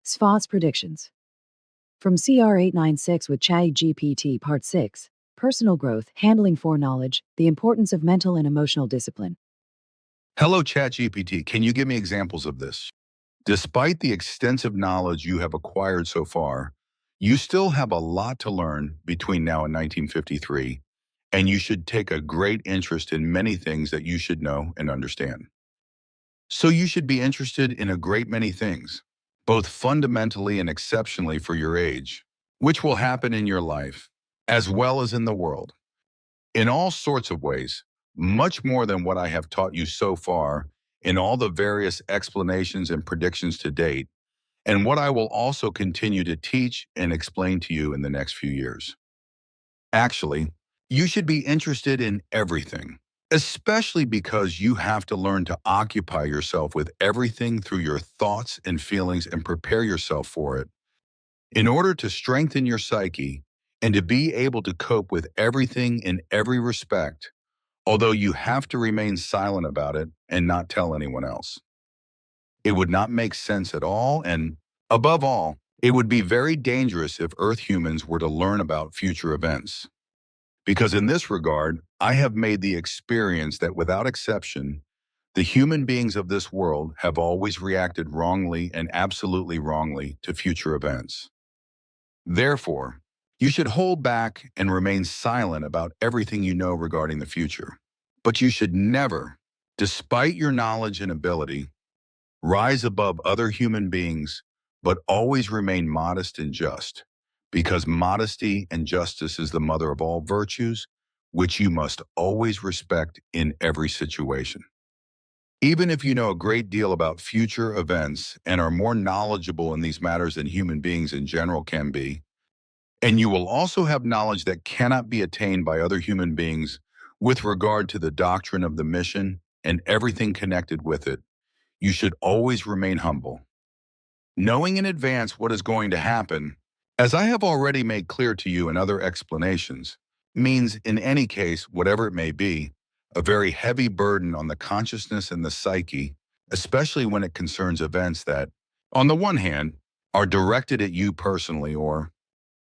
Sfath's predictions. From CR 896 with ChatGPT Part 6, Personal Growth, Handling Foreknowledge, the Importance of Mental and Emotional Discipline. Hello, ChatGPT. Can you give me examples of this? Despite the extensive knowledge you have acquired so far, you still have a lot to learn between now and 1953, and you should take a great interest in many things that you should know and understand. So you should be interested in a great many things, both fundamentally and exceptionally for your age, which will happen in your life, as well as in the world, in all sorts of ways, much more than what I have taught you so far in all the various explanations and predictions to date, and what I will also continue to teach and explain to you in the next few years. Actually, you should be interested in everything, especially because you have to learn to occupy yourself with everything through your thoughts and feelings and prepare yourself for it in order to strengthen your psyche and to be able to cope with everything in every respect, although you have to remain silent about it and not tell anyone else. It would not make sense at all, and above all, it would be very dangerous if Earth humans were to learn about future events. Because in this regard, I have made the experience that without exception, the human beings of this world have always reacted wrongly and absolutely wrongly to future events. Therefore, you should hold back and remain silent about everything you know regarding the future. But you should never, despite your knowledge and ability, rise above other human beings, but always remain modest and just, because modesty and justice is the mother of all virtues, which you must always respect in every situation. Even if you know a great deal about future events and are more knowledgeable in these matters than human beings in general can be, and you will also have knowledge that cannot be attained by other human beings with regard to the doctrine of the mission and everything connected with it, you should always remain humble. Knowing in advance what is going to happen, as I have already made clear to you in other explanations, means in any case, whatever it may be, a very heavy burden on the consciousness and the psyche, especially when it concerns events that, on the one hand, are directed at you personally or,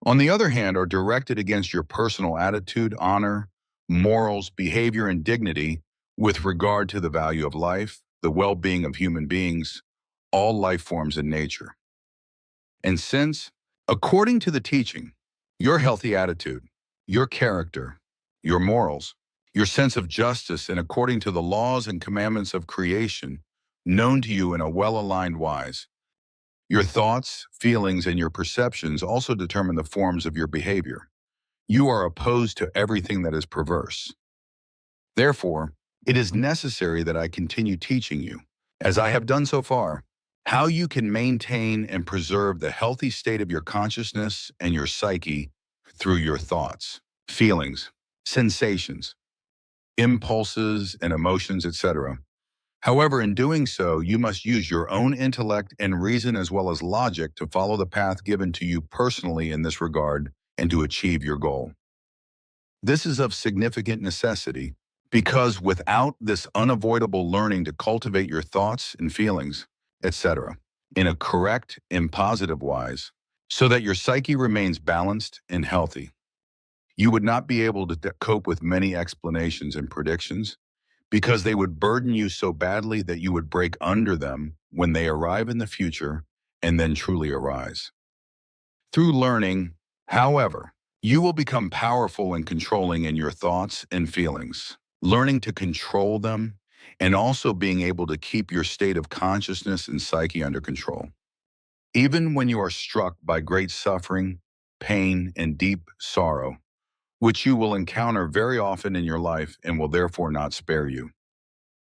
on the other hand, are directed against your personal attitude, honor, morals, behavior, and dignity with regard to the value of life, the well-being of human beings, all life forms in nature. And since, according to the teaching, your healthy attitude, your character, your morals, your sense of justice, and according to the laws and commandments of creation, known to you in a well-aligned wise, your thoughts, feelings, and your perceptions also determine the forms of your behavior. You are opposed to everything that is perverse. Therefore, it is necessary that I continue teaching you, as I have done so far, how you can maintain and preserve the healthy state of your consciousness and your psyche through your thoughts, feelings, sensations, impulses, and emotions, etc. However, in doing so, you must use your own intellect and reason as well as logic to follow the path given to you personally in this regard and to achieve your goal. This is of significant necessity because without this unavoidable learning to cultivate your thoughts and feelings, etc., in a correct and positive wise, so that your psyche remains balanced and healthy, you would not be able to cope with many explanations and predictions because they would burden you so badly that you would break under them when they arrive in the future and then truly arise. Through learning, however, you will become powerful and controlling in your thoughts and feelings, learning to control them and also being able to keep your state of consciousness and psyche under control. Even when you are struck by great suffering, pain, and deep sorrow, which you will encounter very often in your life and will therefore not spare you.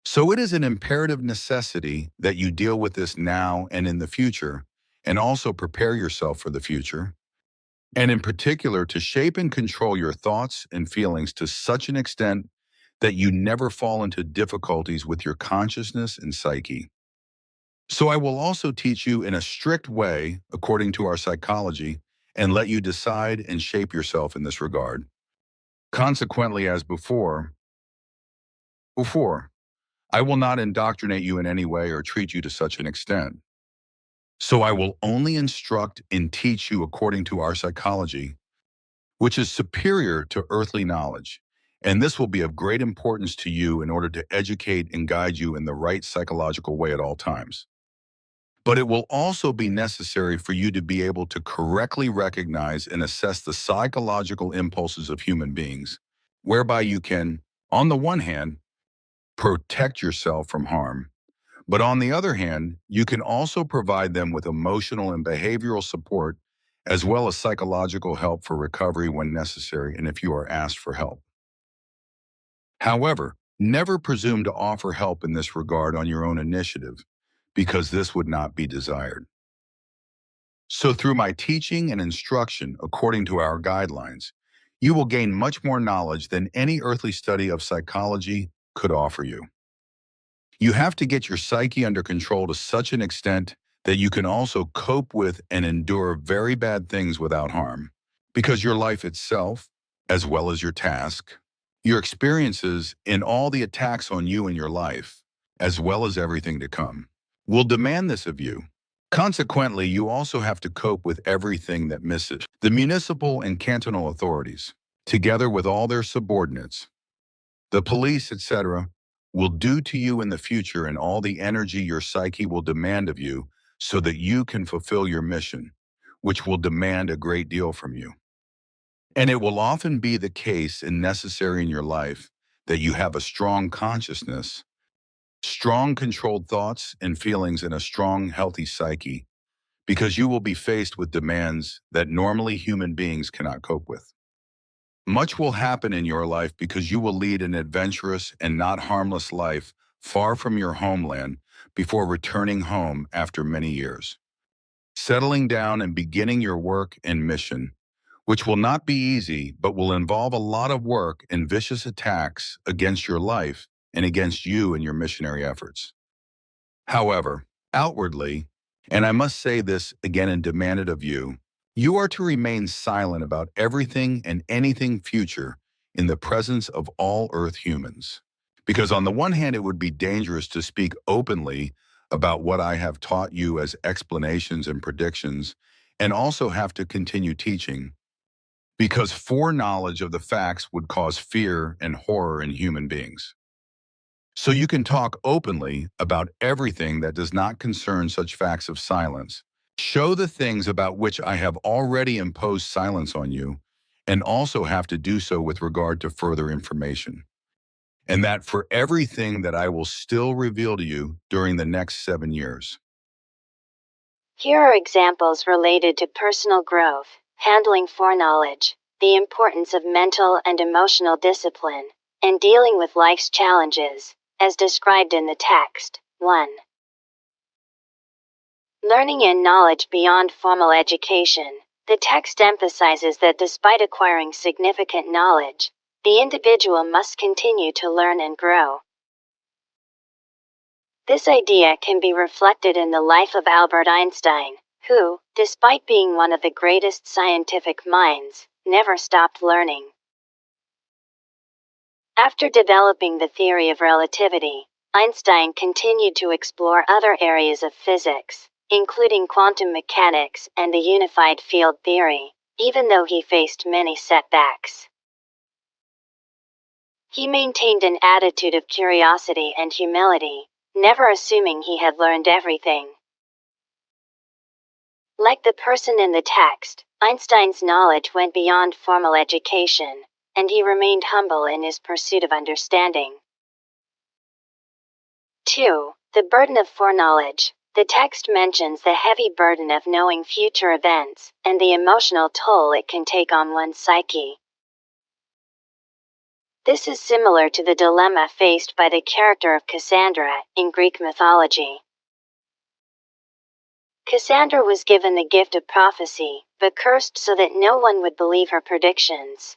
So it is an imperative necessity that you deal with this now and in the future, and also prepare yourself for the future, and in particular to shape and control your thoughts and feelings to such an extent that you never fall into difficulties with your consciousness and psyche. So I will also teach you in a strict way, according to our psychology, and let you decide and shape yourself in this regard. Consequently, as before, I will not indoctrinate you in any way or treat you to such an extent. So I will only instruct and teach you according to our psychology, which is superior to earthly knowledge. And this will be of great importance to you in order to educate and guide you in the right psychological way at all times. But it will also be necessary for you to be able to correctly recognize and assess the psychological impulses of human beings, whereby you can, on the one hand, protect yourself from harm. But on the other hand, you can also provide them with emotional and behavioral support, as well as psychological help for recovery when necessary and if you are asked for help. However, never presume to offer help in this regard on your own initiative, because this would not be desired. So through my teaching and instruction according to our guidelines, you will gain much more knowledge than any earthly study of psychology could offer you. You have to get your psyche under control to such an extent that you can also cope with and endure very bad things without harm. Because your life itself, as well as your task, your experiences, and all the attacks on you in your life, as well as everything to come, will demand this of you. Consequently, you also have to cope with everything that misses. The municipal and cantonal authorities, together with all their subordinates, the police, etc., will do to you in the future and all the energy your psyche will demand of you so that you can fulfill your mission, which will demand a great deal from you. And it will often be the case and necessary in your life that you have a strong consciousness, strong controlled thoughts and feelings, and a strong, healthy psyche, because you will be faced with demands that normally human beings cannot cope with. Much will happen in your life because you will lead an adventurous and not harmless life far from your homeland before returning home after many years, settling down and beginning your work and mission, which will not be easy, but will involve a lot of work and vicious attacks against your life and against you and your missionary efforts. However, outwardly, and I must say this again and demand it of you, you are to remain silent about everything and anything future in the presence of all earth humans. Because on the one hand, it would be dangerous to speak openly about what I have taught you as explanations and predictions, and also have to continue teaching, because foreknowledge of the facts would cause fear and horror in human beings. So you can talk openly about everything that does not concern such facts of silence. Show the things about which I have already imposed silence on you, and also have to do so with regard to further information. And that for everything that I will still reveal to you during the next 7 years. Here are examples related to personal growth, handling foreknowledge, the importance of mental and emotional discipline, and dealing with life's challenges, as described in the text. 1. Learning and knowledge beyond formal education. The text emphasizes that despite acquiring significant knowledge, the individual must continue to learn and grow. This idea can be reflected in the life of Albert Einstein, who, despite being one of the greatest scientific minds, never stopped learning. After developing the theory of relativity, Einstein continued to explore other areas of physics, including quantum mechanics and the unified field theory, even though he faced many setbacks. He maintained an attitude of curiosity and humility, never assuming he had learned everything. Like the person in the text, Einstein's knowledge went beyond formal education, and he remained humble in his pursuit of understanding. 2. The burden of foreknowledge. The text mentions the heavy burden of knowing future events, and the emotional toll it can take on one's psyche. This is similar to the dilemma faced by the character of Cassandra in Greek mythology. Cassandra was given the gift of prophecy, but cursed so that no one would believe her predictions.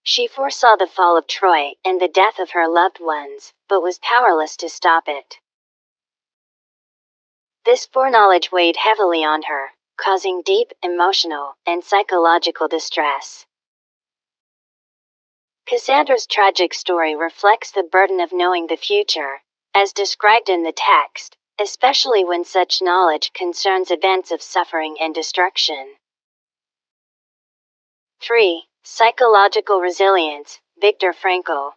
She foresaw the fall of Troy and the death of her loved ones, but was powerless to stop it. This foreknowledge weighed heavily on her, causing deep emotional and psychological distress. Cassandra's tragic story reflects the burden of knowing the future, as described in the text, especially when such knowledge concerns events of suffering and destruction. 3. Psychological resilience, Viktor Frankl.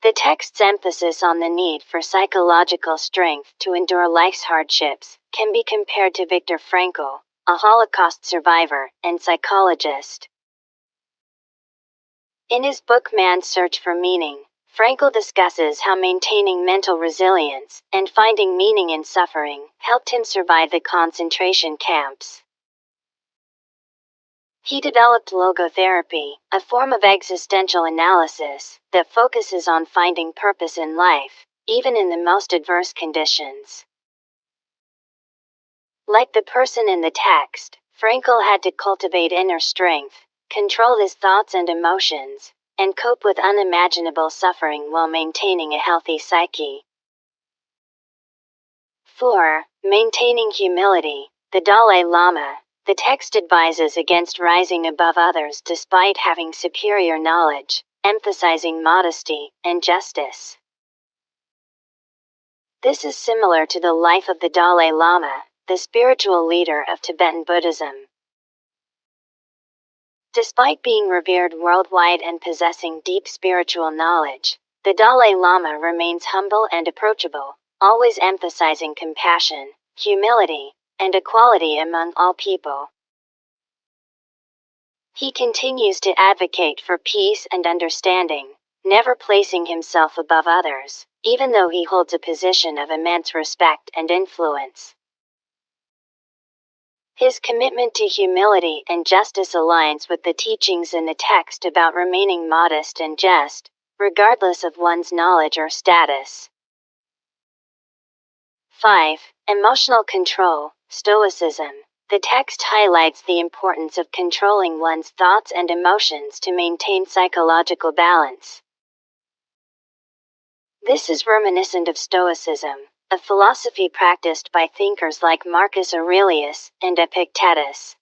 The text's emphasis on the need for psychological strength to endure life's hardships can be compared to Viktor Frankl, a Holocaust survivor and psychologist. In his book Man's Search for Meaning, Frankl discusses how maintaining mental resilience and finding meaning in suffering helped him survive the concentration camps. He developed logotherapy, a form of existential analysis that focuses on finding purpose in life, even in the most adverse conditions. Like the person in the text, Frankl had to cultivate inner strength, control his thoughts and emotions, and cope with unimaginable suffering while maintaining a healthy psyche. 4. Maintaining humility, the Dalai Lama. The text advises against rising above others despite having superior knowledge, emphasizing modesty and justice. This is similar to the life of the Dalai Lama, the spiritual leader of Tibetan Buddhism. Despite being revered worldwide and possessing deep spiritual knowledge, the Dalai Lama remains humble and approachable, always emphasizing compassion, humility, and equality among all people. He continues to advocate for peace and understanding, never placing himself above others, even though he holds a position of immense respect and influence. His commitment to humility and justice aligns with the teachings in the text about remaining modest and just, regardless of one's knowledge or status. 5. Emotional control, Stoicism. The text highlights the importance of controlling one's thoughts and emotions to maintain psychological balance. This is reminiscent of Stoicism, a philosophy practiced by thinkers like Marcus Aurelius and Epictetus.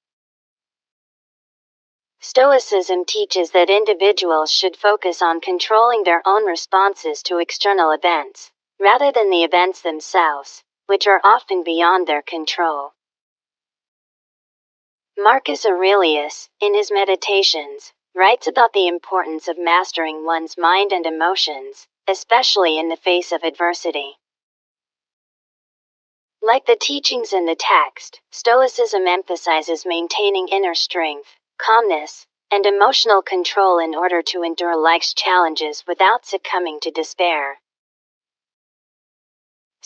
Stoicism teaches that individuals should focus on controlling their own responses to external events, rather than the events themselves, which are often beyond their control. Marcus Aurelius, in his Meditations, writes about the importance of mastering one's mind and emotions, especially in the face of adversity. Like the teachings in the text, Stoicism emphasizes maintaining inner strength, calmness, and emotional control in order to endure life's challenges without succumbing to despair.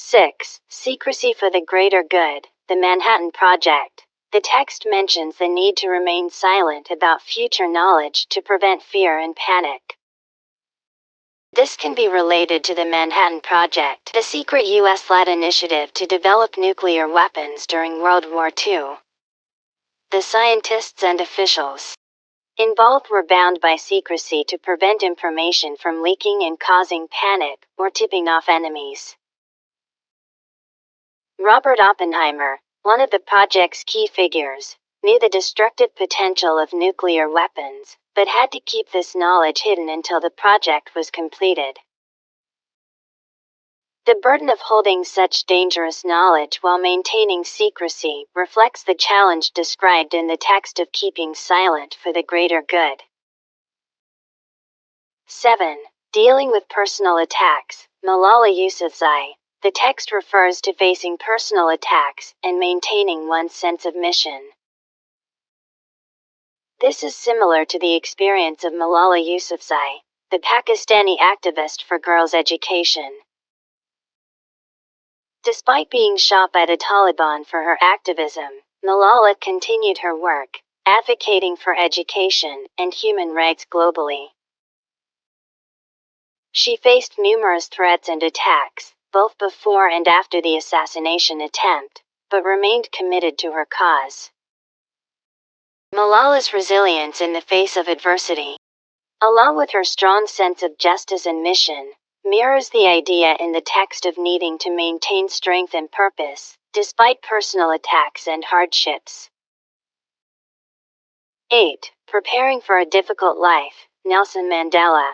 6. Secrecy for the greater good, the Manhattan Project. The text mentions the need to remain silent about future knowledge to prevent fear and panic. This can be related to the Manhattan Project, the secret U.S.-led initiative to develop nuclear weapons during World War II. The scientists and officials involved were bound by secrecy to prevent information from leaking and causing panic or tipping off enemies. Robert Oppenheimer, one of the project's key figures, knew the destructive potential of nuclear weapons, but had to keep this knowledge hidden until the project was completed. The burden of holding such dangerous knowledge while maintaining secrecy reflects the challenge described in the text of keeping silent for the greater good. 7. Dealing with personal attacks, Malala Yousafzai. The text refers to facing personal attacks and maintaining one's sense of mission. This is similar to the experience of Malala Yousafzai, the Pakistani activist for girls' education. Despite being shot by the Taliban for her activism, Malala continued her work, advocating for education and human rights globally. She faced numerous threats and attacks, both before and after the assassination attempt, but remained committed to her cause. Malala's resilience in the face of adversity, along with her strong sense of justice and mission, mirrors the idea in the text of needing to maintain strength and purpose, despite personal attacks and hardships. 8. Preparing for a difficult life, Nelson Mandela.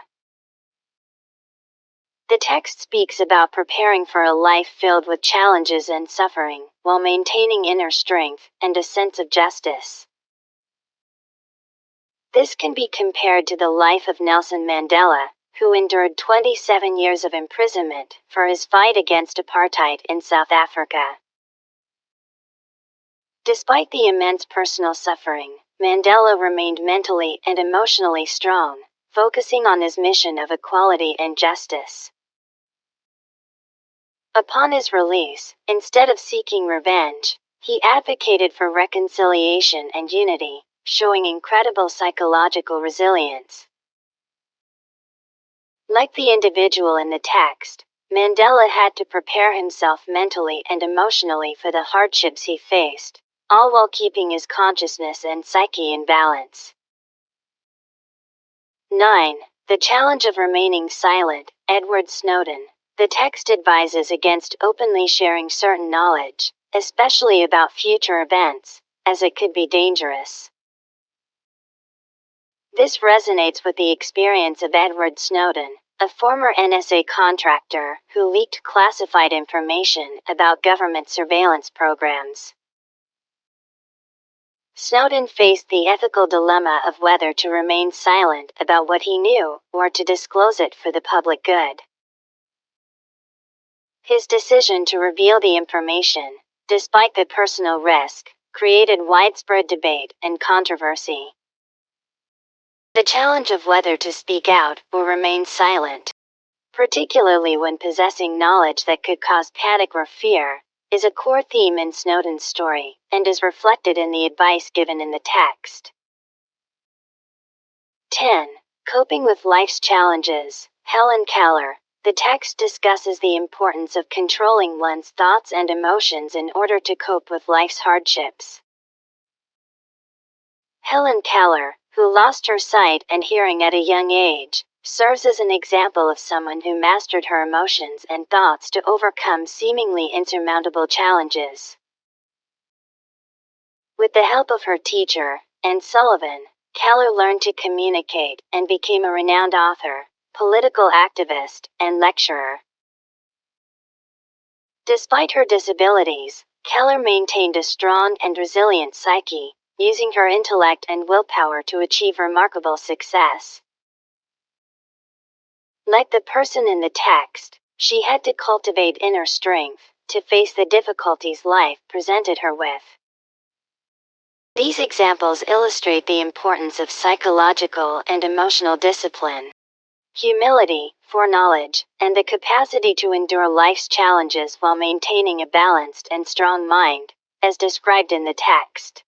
The text speaks about preparing for a life filled with challenges and suffering, while maintaining inner strength and a sense of justice. This can be compared to the life of Nelson Mandela, who endured 27 years of imprisonment for his fight against apartheid in South Africa. Despite the immense personal suffering, Mandela remained mentally and emotionally strong, focusing on his mission of equality and justice. Upon his release, instead of seeking revenge, he advocated for reconciliation and unity, showing incredible psychological resilience. Like the individual in the text, Mandela had to prepare himself mentally and emotionally for the hardships he faced, all while keeping his consciousness and psyche in balance. 9. The challenge of remaining silent, Edward Snowden. The text advises against openly sharing certain knowledge, especially about future events, as it could be dangerous. This resonates with the experience of Edward Snowden, a former NSA contractor who leaked classified information about government surveillance programs. Snowden faced the ethical dilemma of whether to remain silent about what he knew or to disclose it for the public good. His decision to reveal the information, despite the personal risk, created widespread debate and controversy. The challenge of whether to speak out or remain silent, particularly when possessing knowledge that could cause panic or fear, is a core theme in Snowden's story and is reflected in the advice given in the text. 10. Coping with life's challenges, Helen Keller. The text discusses the importance of controlling one's thoughts and emotions in order to cope with life's hardships. Helen Keller, who lost her sight and hearing at a young age, serves as an example of someone who mastered her emotions and thoughts to overcome seemingly insurmountable challenges. With the help of her teacher, Anne Sullivan, Keller learned to communicate and became a renowned author, political activist, and lecturer. Despite her disabilities, Keller maintained a strong and resilient psyche, using her intellect and willpower to achieve remarkable success. Like the person in the text, she had to cultivate inner strength to face the difficulties life presented her with. These examples illustrate the importance of psychological and emotional discipline, humility, foreknowledge, and the capacity to endure life's challenges while maintaining a balanced and strong mind, as described in the text.